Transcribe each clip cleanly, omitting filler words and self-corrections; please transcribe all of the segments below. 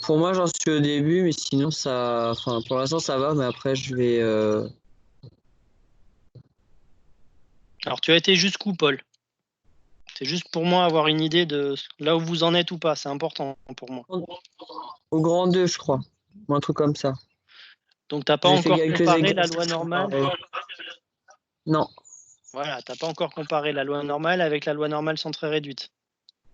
Pour moi, j'en suis au début, mais sinon, enfin, pour l'instant, ça va, mais après, je vais. Alors, tu as été jusqu'où, Paul? C'est juste pour moi avoir une idée de là où vous en êtes ou pas. C'est important pour moi. Au grand 2, je crois. Ou un truc comme ça. Donc, tu n'as pas J'ai fait encore quelques comparé la exercices. loi normale. Non. Voilà, tu n'as pas encore comparé la loi normale avec la loi normale centrée réduite.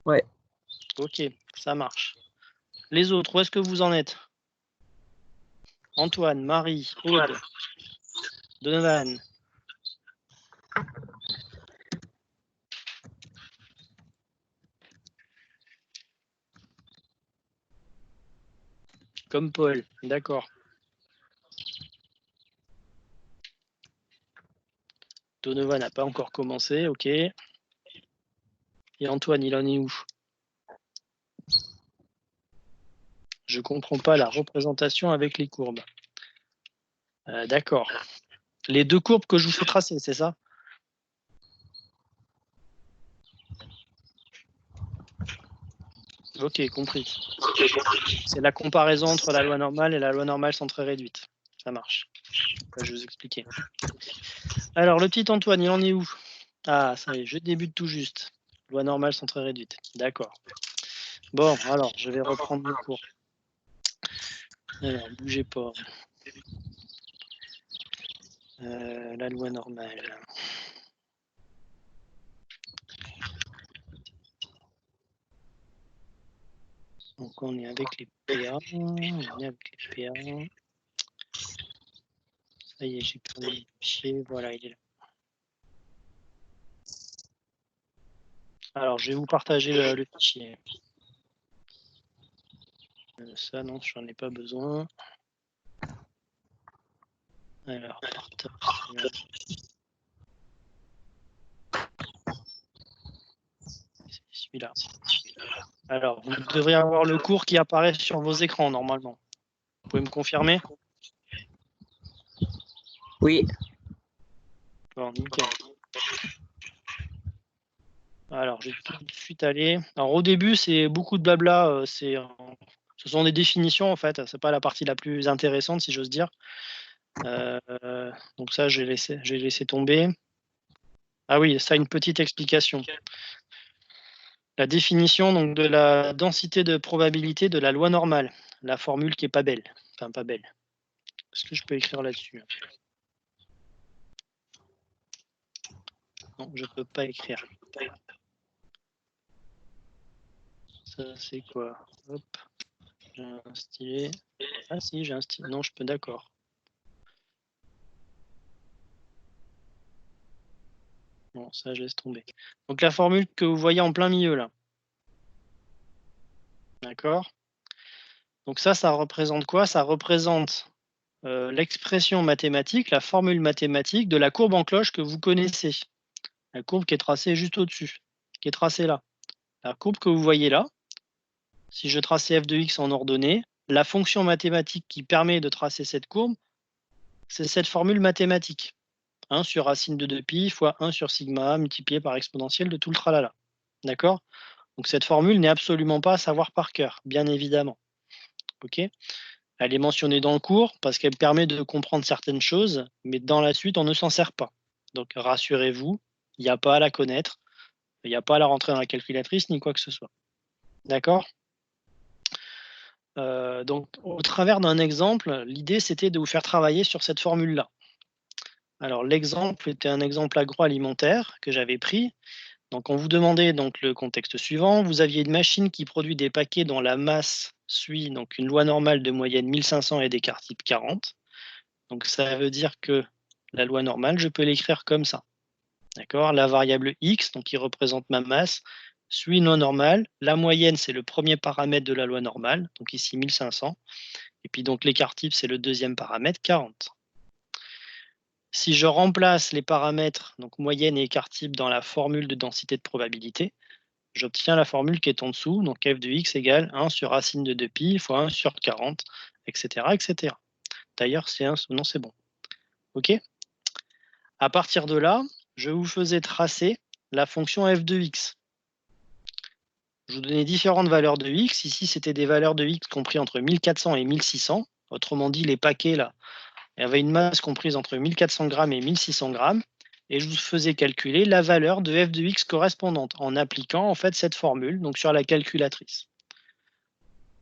Ouais. Ok, ça marche. Les autres, où est-ce que vous en êtes? Antoine, Marie, Aude, Donovan. Comme Paul, d'accord. Donovan n'a pas encore commencé, ok. Et Antoine, il en est où? Je comprends pas la représentation avec les courbes. D'accord. Les deux courbes que je vous fais tracer, c'est ça? Ok, compris. C'est la comparaison entre la loi normale et la loi normale centrée réduite. Ça marche. Je vais vous expliquer. Alors, le petit Antoine, il en est où? Ah, ça y est, je débute tout juste. Loi normale centrée réduite. D'accord. Bon, alors, je vais reprendre le cours. Alors, bougez pas. La loi normale. Donc, on est avec les PA. On est avec les PA. Ça y est, j'ai perdu le fichier. Voilà, il est là. Alors, je vais vous partager le fichier. Ça, non, j'en ai pas besoin. Alors, partage. C'est celui-là. Alors, vous devrez avoir le cours qui apparaît sur vos écrans, normalement. Vous pouvez me confirmer? Oui. Bon, nickel. Alors, je vais tout de suite aller. Alors, au début, c'est beaucoup de blabla. Ce sont des définitions, en fait. C'est pas la partie la plus intéressante, si j'ose dire. Donc ça, j'ai laissé tomber. Ah oui, ça, une petite explication. La définition donc, de la densité de probabilité de la loi normale. La formule qui est pas belle. Enfin, pas belle. Est-ce que je peux écrire là-dessus? Non, je peux pas écrire. Ça, c'est quoi? Hop. J'ai un stylet. Ah si, j'ai un stylet. Non, je peux, d'accord. Bon, ça, je laisse tomber. Donc la formule que vous voyez en plein milieu là. D'accord? Donc ça représente quoi? Ça représente l'expression mathématique, la formule mathématique de la courbe en cloche que vous connaissez. La courbe qui est tracée juste au-dessus, qui est tracée là. La courbe que vous voyez là, si je traçais f de x en ordonnée, la fonction mathématique qui permet de tracer cette courbe, c'est cette formule mathématique. 1 sur racine de 2pi fois 1 sur sigma multiplié par exponentielle de tout le tralala. D'accord? Donc cette formule n'est absolument pas à savoir par cœur, bien évidemment. Ok? Elle est mentionnée dans le cours parce qu'elle permet de comprendre certaines choses, mais dans la suite, on ne s'en sert pas. Donc rassurez-vous, il n'y a pas à la connaître, il n'y a pas à la rentrer dans la calculatrice ni quoi que ce soit. D'accord? Donc au travers d'un exemple, l'idée c'était de vous faire travailler sur cette formule-là. Alors l'exemple était un exemple agroalimentaire que j'avais pris. Donc on vous demandait donc le contexte suivant, vous aviez une machine qui produit des paquets dont la masse suit donc une loi normale de moyenne 1500 et d'écart type 40. Donc ça veut dire que la loi normale, je peux l'écrire comme ça. D'accord? La variable x, donc qui représente ma masse, suit une loi normale. La moyenne, c'est le premier paramètre de la loi normale, donc ici 1500. Et puis donc l'écart type, c'est le deuxième paramètre, 40. Si je remplace les paramètres, donc moyenne et écart type, dans la formule de densité de probabilité, j'obtiens la formule qui est en dessous, donc f de x égale 1 sur racine de 2pi fois 1 sur 40, etc. etc. D'ailleurs, c'est 1, non, c'est bon. OK? À partir de là, je vous faisais tracer la fonction f de x. je vous donnais différentes valeurs de X. Ici, c'était des valeurs de X comprises entre 1400 et 1600. Autrement dit, les paquets, là, il y avait une masse comprise entre 1400 grammes et 1600 grammes. Et je vous faisais calculer la valeur de f de X correspondante en appliquant en fait cette formule donc sur la calculatrice.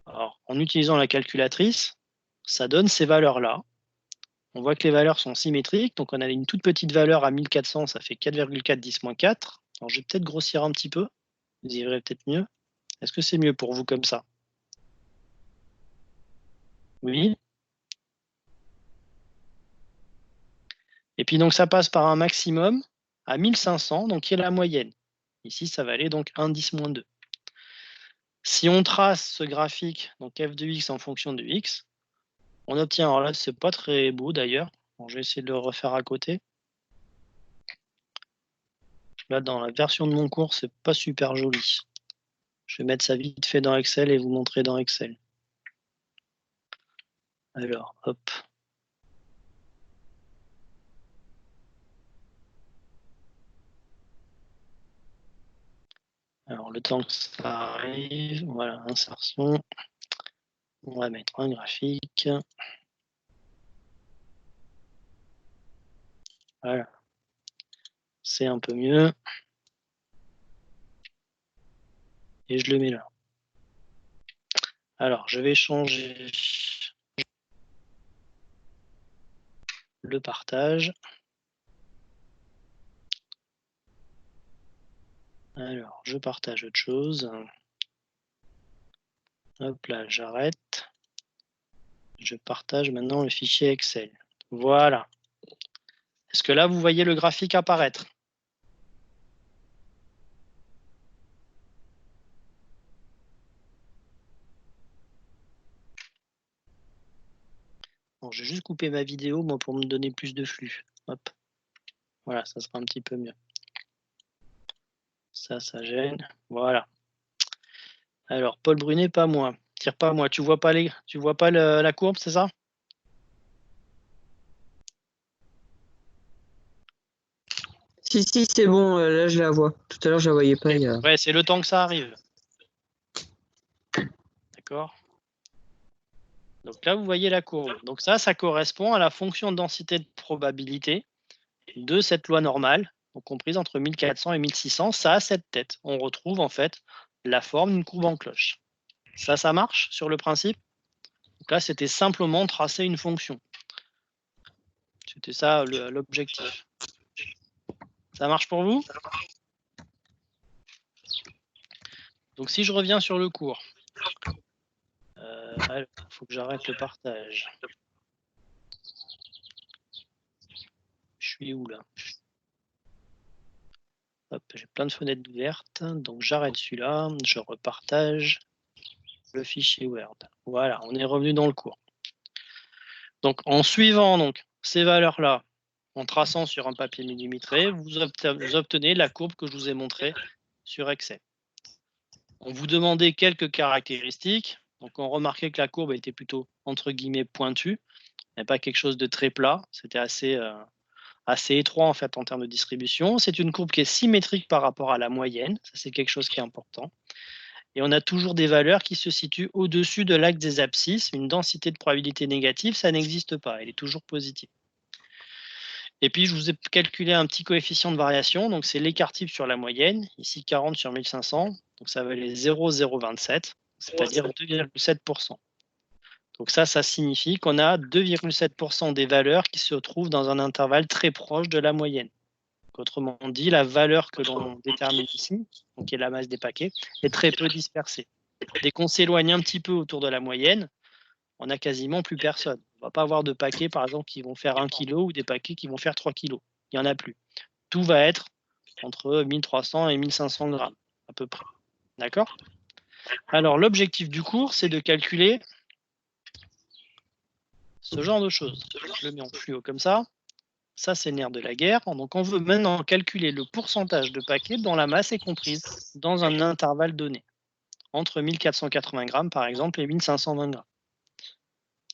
Alors, en utilisant la calculatrice, ça donne ces valeurs-là. On voit que les valeurs sont symétriques. Donc, on a une toute petite valeur à 1400, ça fait 4,4 10-4. Alors, je vais peut-être grossir un petit peu. Vous y verrez peut-être mieux. Est-ce que c'est mieux pour vous comme ça? Oui. Et puis, donc, ça passe par un maximum à 1500, donc qui est la moyenne. Ici, ça va aller donc 1, 10, moins 2. Si on trace ce graphique, donc f de x en fonction de x, on obtient, alors là, c'est pas très beau d'ailleurs. Bon, je vais essayer de le refaire à côté. Là, dans la version de mon cours, c'est pas super joli. Je vais mettre ça vite fait dans Excel et vous montrer dans Excel. Alors, hop. Alors, le temps que ça arrive, voilà, insertion. On va mettre un graphique. Voilà. C'est un peu mieux. Et je le mets là. Alors, je vais changer le partage. Alors, je partage autre chose. Hop là, j'arrête. Je partage maintenant le fichier Excel. Voilà. Est-ce que là, vous voyez le graphique apparaître? Bon, je vais juste couper ma vidéo moi, pour me donner plus de flux. Hop. Voilà, ça sera un petit peu mieux. Ça gêne. Voilà. Alors, Paul Brunet, pas moi. Tire pas moi. Tu vois pas la courbe, c'est ça? Si, c'est bon, là je la vois. Tout à l'heure, je la voyais pas. Ouais, c'est le temps que ça arrive. D'accord. Donc là, vous voyez la courbe. Donc ça correspond à la fonction de densité de probabilité de cette loi normale, donc comprise entre 1400 et 1600. Ça a cette tête. On retrouve en fait la forme d'une courbe en cloche. Ça marche sur le principe? Donc là, c'était simplement tracer une fonction. C'était ça l'objectif. Ça marche pour vous? Donc si je reviens sur le cours, il faut que j'arrête le partage. Je suis où là? Hop, j'ai plein de fenêtres ouvertes, donc j'arrête celui-là, je repartage le fichier Word. Voilà, on est revenu dans le cours. Donc en suivant donc, ces valeurs-là, en traçant sur un papier millimétré, vous obtenez la courbe que je vous ai montrée sur Excel. On vous demandait quelques caractéristiques. Donc on remarquait que la courbe était plutôt entre guillemets pointue, et pas quelque chose de très plat. C'était assez étroit en fait en termes de distribution. C'est une courbe qui est symétrique par rapport à la moyenne. Ça c'est quelque chose qui est important. Et on a toujours des valeurs qui se situent au-dessus de l'axe des abscisses. Une densité de probabilité négative, ça n'existe pas. Elle est toujours positive. Et puis, je vous ai calculé un petit coefficient de variation. Donc, c'est l'écart type sur la moyenne. Ici, 40 sur 1500. Donc, ça va aller 0,027, c'est-à-dire 2,7%. Donc, ça signifie qu'on a 2,7% des valeurs qui se trouvent dans un intervalle très proche de la moyenne. Donc, autrement dit, la valeur que l'on détermine ici, donc qui est la masse des paquets, est très peu dispersée. Dès qu'on s'éloigne un petit peu autour de la moyenne, on n'a quasiment plus personne. On ne va pas avoir de paquets, par exemple, qui vont faire 1 kg ou des paquets qui vont faire 3 kg. Il n'y en a plus. Tout va être entre 1300 et 1500 grammes, à peu près. D'accord? Alors, l'objectif du cours, c'est de calculer ce genre de choses. Je le mets en fluo comme ça. Ça, c'est le nerf de la guerre. Donc, on veut maintenant calculer le pourcentage de paquets dont la masse est comprise dans un intervalle donné, entre 1480 grammes, par exemple, et 1520 grammes.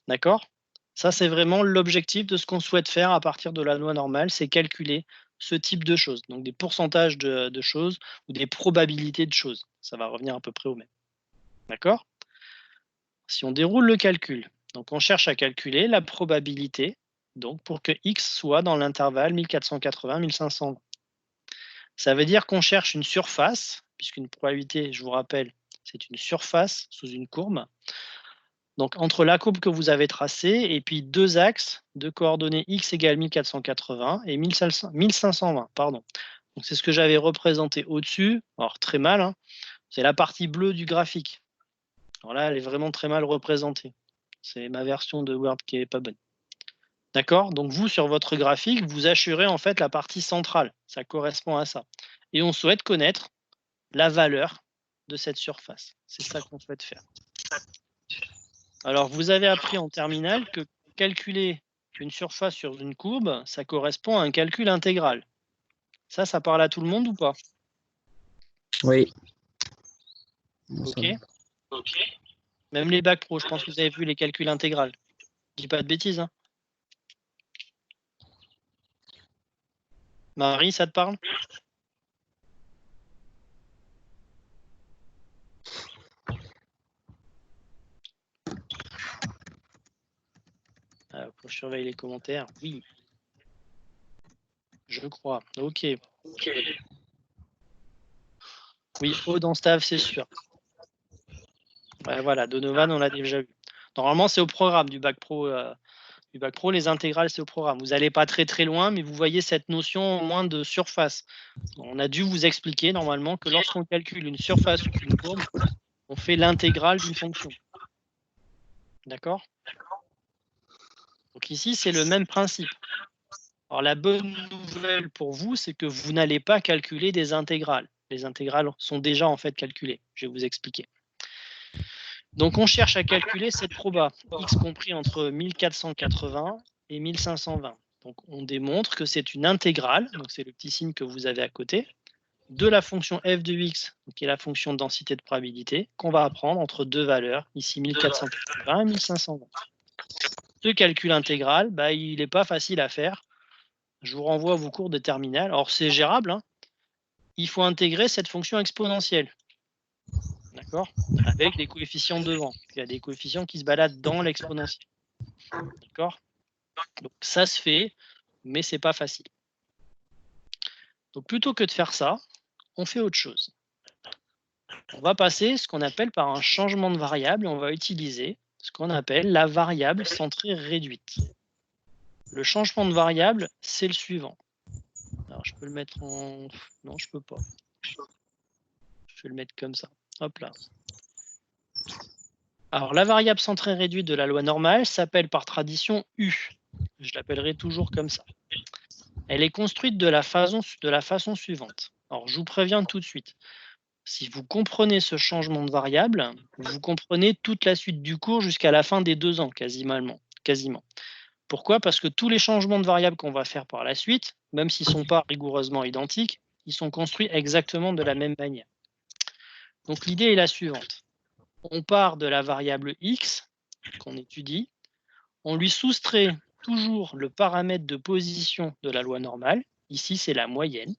D'accord? Ça, c'est vraiment l'objectif de ce qu'on souhaite faire à partir de la loi normale, c'est calculer ce type de choses, donc des pourcentages de choses ou des probabilités de choses. Ça va revenir à peu près au même. D'accord? Si on déroule le calcul, donc on cherche à calculer la probabilité donc pour que x soit dans l'intervalle 1480-1520. Ça veut dire qu'on cherche une surface, puisqu'une probabilité, je vous rappelle, c'est une surface sous une courbe. Donc entre la courbe que vous avez tracée et puis deux axes de coordonnées x égale 1480 et 1520. Pardon. Donc c'est ce que j'avais représenté au-dessus. Alors très mal, hein. C'est la partie bleue du graphique. Alors là, elle est vraiment très mal représentée. C'est ma version de Word qui n'est pas bonne. D'accord? Donc vous, sur votre graphique, vous assurez en fait la partie centrale. Ça correspond à ça. Et on souhaite connaître la valeur de cette surface. C'est ça qu'on souhaite faire. Alors, vous avez appris en terminale que calculer une surface sur une courbe, ça correspond à un calcul intégral. Ça parle à tout le monde ou pas? Oui. Ok. Même les bacs pro, je pense que vous avez vu les calculs intégrales. Je dis pas de bêtises, hein. Marie, ça te parle? Faut que je surveille les commentaires. Oui. Je crois. Ok. Oui, haut dans Stav, c'est sûr. Ouais, voilà, Donovan, on l'a déjà vu. Normalement, c'est au programme du bac pro. Du bac pro, les intégrales, c'est au programme. Vous n'allez pas très très loin, mais vous voyez cette notion au moins de surface. On a dû vous expliquer normalement que lorsqu'on calcule une surface ou une courbe, on fait l'intégrale d'une fonction. D'accord? Donc ici, c'est le même principe. Alors la bonne nouvelle pour vous, c'est que vous n'allez pas calculer des intégrales. Les intégrales sont déjà en fait calculées. Je vais vous expliquer. Donc on cherche à calculer cette proba, x compris entre 1480 et 1520. Donc on démontre que c'est une intégrale, donc c'est le petit signe que vous avez à côté, de la fonction f de x, qui est la fonction de densité de probabilité, qu'on va apprendre entre deux valeurs, ici 1480 et 1520. Ce calcul intégral, il n'est pas facile à faire. Je vous renvoie à vos cours de terminale. Alors c'est gérable, hein. Il faut intégrer cette fonction exponentielle. D'accord? Avec des coefficients devant. Il y a des coefficients qui se baladent dans l'exponentielle. D'accord? Donc ça se fait, mais c'est pas facile. Donc plutôt que de faire ça, on fait autre chose. On va passer ce qu'on appelle par un changement de variable et on va utiliser ce qu'on appelle la variable centrée réduite. Le changement de variable, c'est le suivant. Alors je peux le mettre en... Non, je peux pas. Je vais le mettre comme ça. Hop là. Alors la variable centrée réduite de la loi normale s'appelle par tradition U. Je l'appellerai toujours comme ça. Elle est construite de la façon suivante. Alors je vous préviens tout de suite. Si vous comprenez ce changement de variable, vous comprenez toute la suite du cours jusqu'à la fin des 2 ans, quasiment. Pourquoi? Parce que tous les changements de variables qu'on va faire par la suite, même s'ils ne sont pas rigoureusement identiques, ils sont construits exactement de la même manière. Donc l'idée est la suivante. On part de la variable x qu'on étudie, on lui soustrait toujours le paramètre de position de la loi normale, ici c'est la moyenne,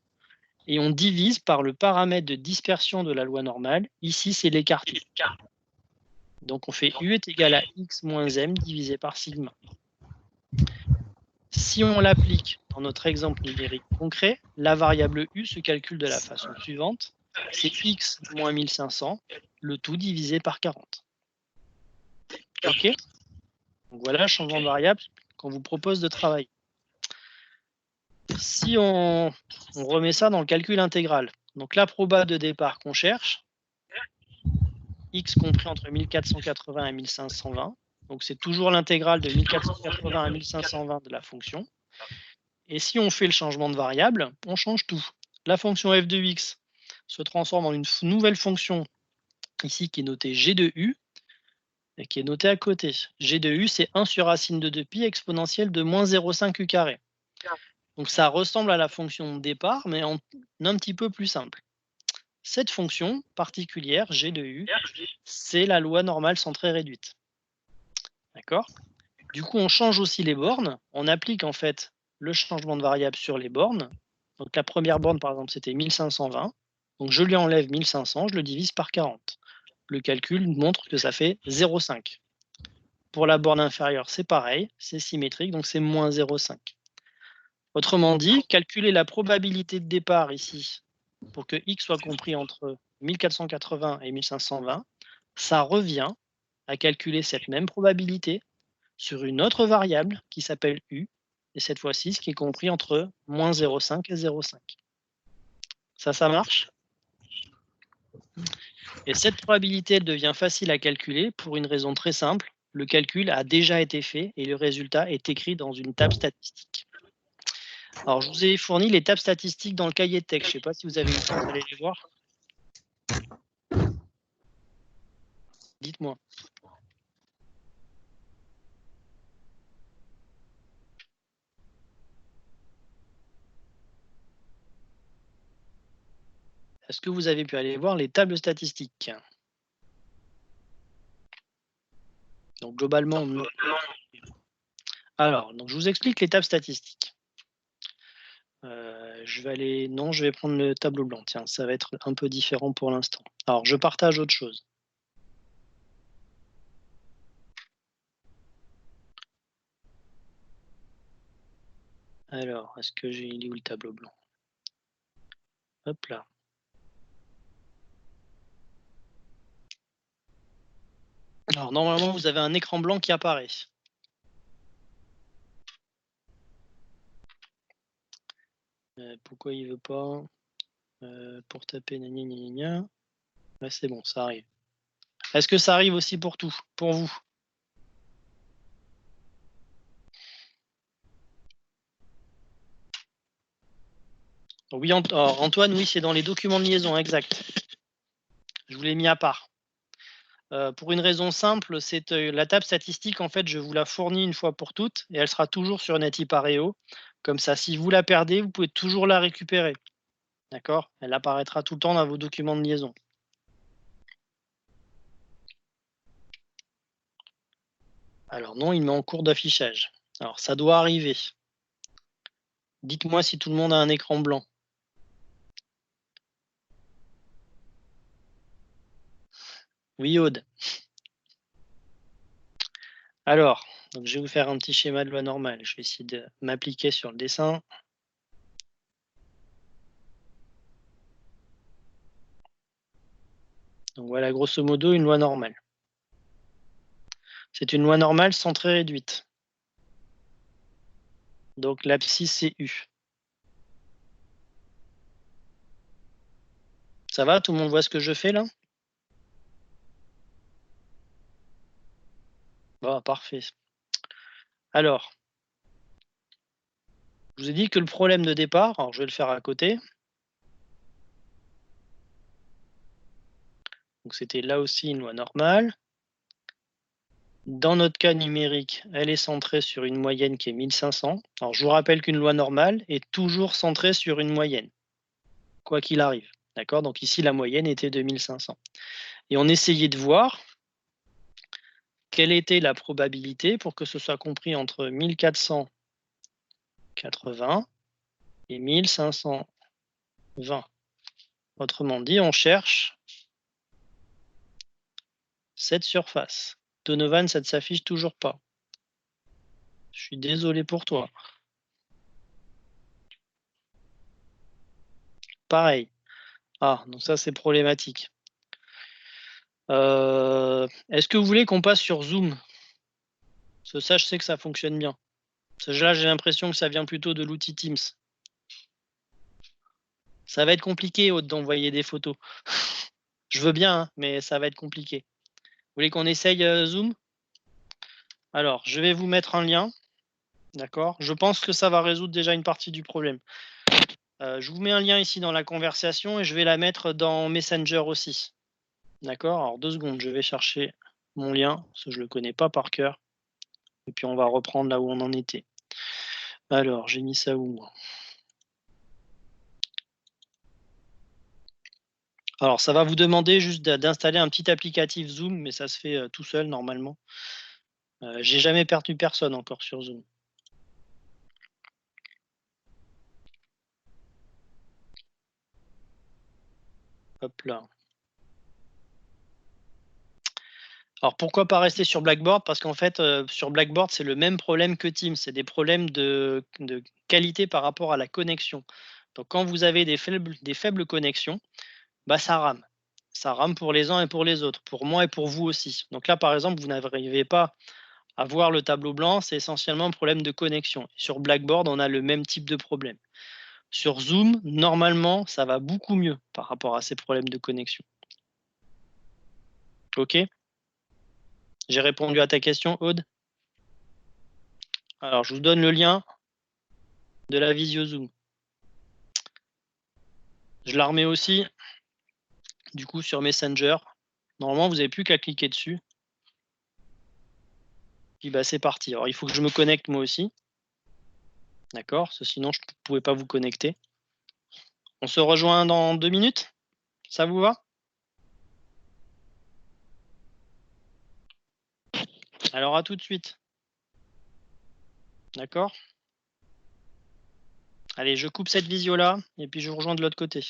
et on divise par le paramètre de dispersion de la loi normale, ici c'est l'écarté. Donc on fait U est égal à x moins m divisé par sigma. Si on l'applique dans notre exemple numérique concret, la variable U se calcule de la façon suivante. C'est x moins 1500, le tout divisé par 40. OK? Donc voilà le changement de variable qu'on vous propose de travailler. Si on remet ça dans le calcul intégral, donc la proba de départ qu'on cherche, x compris entre 1480 et 1520, donc c'est toujours l'intégrale de 1480 à 1520 de la fonction. Et si on fait le changement de variable, on change tout. La fonction f de x se transforme en une nouvelle fonction, ici qui est notée g de u, et qui est notée à côté. G de u, c'est 1 sur racine de 2pi exponentielle de moins 0,5 u carré. Donc ça ressemble à la fonction de départ, mais en un petit peu plus simple. Cette fonction particulière, g de u, c'est la loi normale centrée réduite. D'accord? Du coup, on change aussi les bornes. On applique en fait le changement de variable sur les bornes. Donc la première borne, par exemple, c'était 1520. Donc je lui enlève 1500, je le divise par 40. Le calcul montre que ça fait 0,5. Pour la borne inférieure, c'est pareil, c'est symétrique, donc c'est moins 0,5. Autrement dit, calculer la probabilité de départ ici, pour que x soit compris entre 1480 et 1520, ça revient à calculer cette même probabilité sur une autre variable qui s'appelle u, et cette fois-ci, ce qui est compris entre moins 0,5 et 0,5. Ça marche? Et cette probabilité, elle devient facile à calculer pour une raison très simple. Le calcul a déjà été fait et le résultat est écrit dans une table statistique. Alors, je vous ai fourni les tables statistiques dans le cahier de texte. Je ne sais pas si vous avez eu le temps d'aller les voir. Dites-moi. Est-ce que vous avez pu aller voir les tables statistiques? Donc, globalement, non. Alors, donc, je vous explique les tables statistiques. Je vais prendre le tableau blanc. Tiens, ça va être un peu différent pour l'instant. Alors, je partage autre chose. Alors, est-ce que il est où le tableau blanc? Hop là. Alors, normalement, vous avez un écran blanc qui apparaît. Pourquoi il veut pas? Pour taper, gna gna gna gna. Ouais, c'est bon, ça arrive. Est-ce que ça arrive aussi pour vous? Oui, Antoine, oui, c'est dans les documents de liaison, exact. Je vous l'ai mis à part. Pour une raison simple, c'est la table statistique, en fait, je vous la fournis une fois pour toutes et elle sera toujours sur NetIPAREO. Comme ça, si vous la perdez, vous pouvez toujours la récupérer. D'accord? Elle apparaîtra tout le temps dans vos documents de liaison. Alors non, il met en cours d'affichage. Alors ça doit arriver. Dites-moi si tout le monde a un écran blanc. Oui, Aude. Alors, donc je vais vous faire un petit schéma de loi normale. Je vais essayer de m'appliquer sur le dessin. Donc voilà, grosso modo, une loi normale. C'est une loi normale centrée réduite. Donc l'abscisse, c'est U. Ça va? Tout le monde voit ce que je fais là? Bon, parfait. Alors, je vous ai dit que le problème de départ, alors je vais le faire à côté. Donc c'était là aussi une loi normale. Dans notre cas numérique, elle est centrée sur une moyenne qui est 1500. Alors je vous rappelle qu'une loi normale est toujours centrée sur une moyenne, quoi qu'il arrive. D'accord? Donc ici, la moyenne était de 1500. Et on essayait de voir quelle était la probabilité pour que ce soit compris entre 1480 et 1520. Autrement dit, on cherche cette surface. Donovan, ça ne s'affiche toujours pas. Je suis désolé pour toi. Pareil. Ah, donc ça, c'est problématique. Est-ce que vous voulez qu'on passe sur Zoom? Parce que ça, je sais que ça fonctionne bien. Parce que là, j'ai l'impression que ça vient plutôt de l'outil Teams. Ça va être compliqué d'envoyer des photos. Je veux bien, hein, mais ça va être compliqué. Vous voulez qu'on essaye Zoom? Alors, je vais vous mettre un lien. D'accord? Je pense que ça va résoudre déjà une partie du problème. Je vous mets un lien ici dans la conversation et je vais la mettre dans Messenger aussi. D'accord? Alors 2 secondes, je vais chercher mon lien, parce que je ne le connais pas par cœur. Et puis on va reprendre là où on en était. Alors, j'ai mis ça où moi? Alors, ça va vous demander juste d'installer un petit applicatif Zoom, mais ça se fait tout seul normalement. J'ai jamais perdu personne encore sur Zoom. Hop là. Alors pourquoi pas rester sur Blackboard? Parce qu'en fait, sur Blackboard, c'est le même problème que Teams. C'est des problèmes de qualité par rapport à la connexion. Donc quand vous avez des faibles connexions, bah, ça rame. Ça rame pour les uns et pour les autres, pour moi et pour vous aussi. Donc là, par exemple, vous n'arrivez pas à voir le tableau blanc, c'est essentiellement un problème de connexion. Sur Blackboard, on a le même type de problème. Sur Zoom, normalement, ça va beaucoup mieux par rapport à ces problèmes de connexion. OK? J'ai répondu à ta question, Aude? Alors, je vous donne le lien de la visio Zoom. Je la remets aussi, du coup, sur Messenger. Normalement, vous n'avez plus qu'à cliquer dessus. Puis bah, c'est parti. Alors, il faut que je me connecte moi aussi. D'accord? Sinon, je ne pouvais pas vous connecter. On se rejoint dans 2 minutes? Ça vous va? Alors, à tout de suite. D'accord? Allez, je coupe cette visio-là et puis je vous rejoins de l'autre côté.